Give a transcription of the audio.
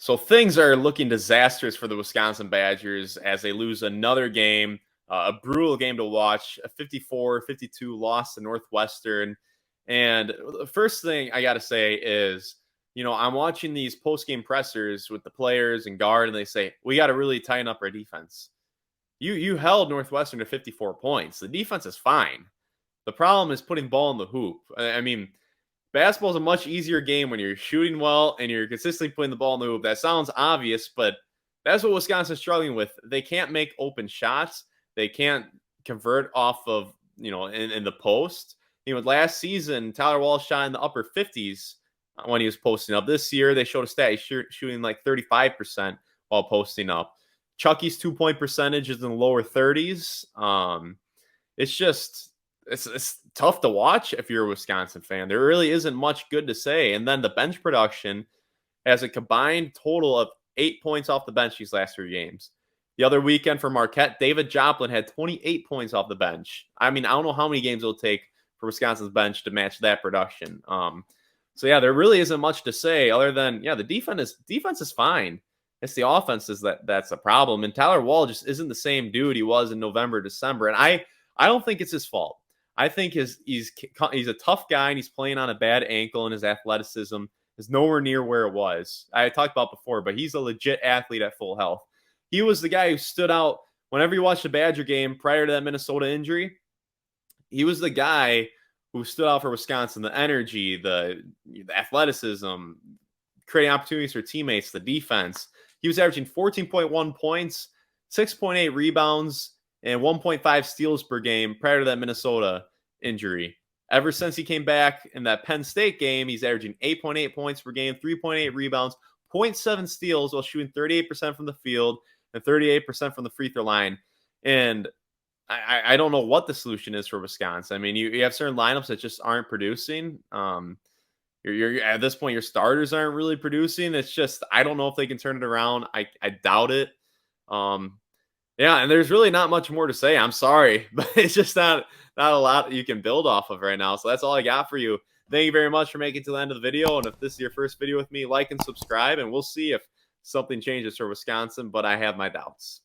So things are looking disastrous for the Wisconsin Badgers as they lose another game, a brutal game to watch, a 54-52 loss to Northwestern. And the first thing I got to say is, I'm watching these post-game pressers with the players and Gard, and they say, we got to really tighten up our defense. You held Northwestern to 54 points. The defense is fine. The problem is putting ball in the hoop. I mean, basketball is a much easier game when you're shooting well and you're consistently putting the ball in the hoop. That sounds obvious, but that's what Wisconsin's struggling with. They can't make open shots. They can't convert off of, in the post. Last season, Tyler Walsh shot in the upper 50s when he was posting up. This year, they showed a stat he's shooting like 35% while posting up. Chucky's 2-point percentage is in the lower 30s. It's just it's tough to watch if you're a Wisconsin fan. There really isn't much good to say. And then the bench production has a combined total of 8 points off the bench these last 3 games. The other weekend for Marquette, David Joplin had 28 points off the bench. I mean, I don't know how many games it'll take for Wisconsin's bench to match that production. So yeah, there really isn't much to say other than the defense is fine. It's the offense that's a problem. And Tyler Wall just isn't the same dude he was in November, December. And I don't think it's his fault. I think he's a tough guy and he's playing on a bad ankle, and his athleticism is nowhere near where it was. I talked about before, but he's a legit athlete at full health. He was the guy who stood out whenever you watched the Badger game prior to that Minnesota injury. He was the guy who stood out for Wisconsin. The energy, the athleticism, creating opportunities for teammates, the defense. He was averaging 14.1 points, 6.8 rebounds, and 1.5 steals per game prior to that Minnesota injury. Ever since he came back in that Penn State game, he's averaging 8.8 points per game, 3.8 rebounds, 0.7 steals while shooting 38% from the field and 38% from the free throw line. And I don't know what the solution is for Wisconsin. I mean, you have certain lineups that just aren't producing. You're at this point, your starters aren't really producing. It's just, I don't know if they can turn it around. I doubt it. Yeah, and there's really not much more to say. I'm sorry, but it's just not a lot that you can build off of right now. So that's all I got for you. Thank you very much for making it to the end of the video. And if this is your first video with me, like and subscribe, and we'll see if something changes for Wisconsin, but I have my doubts.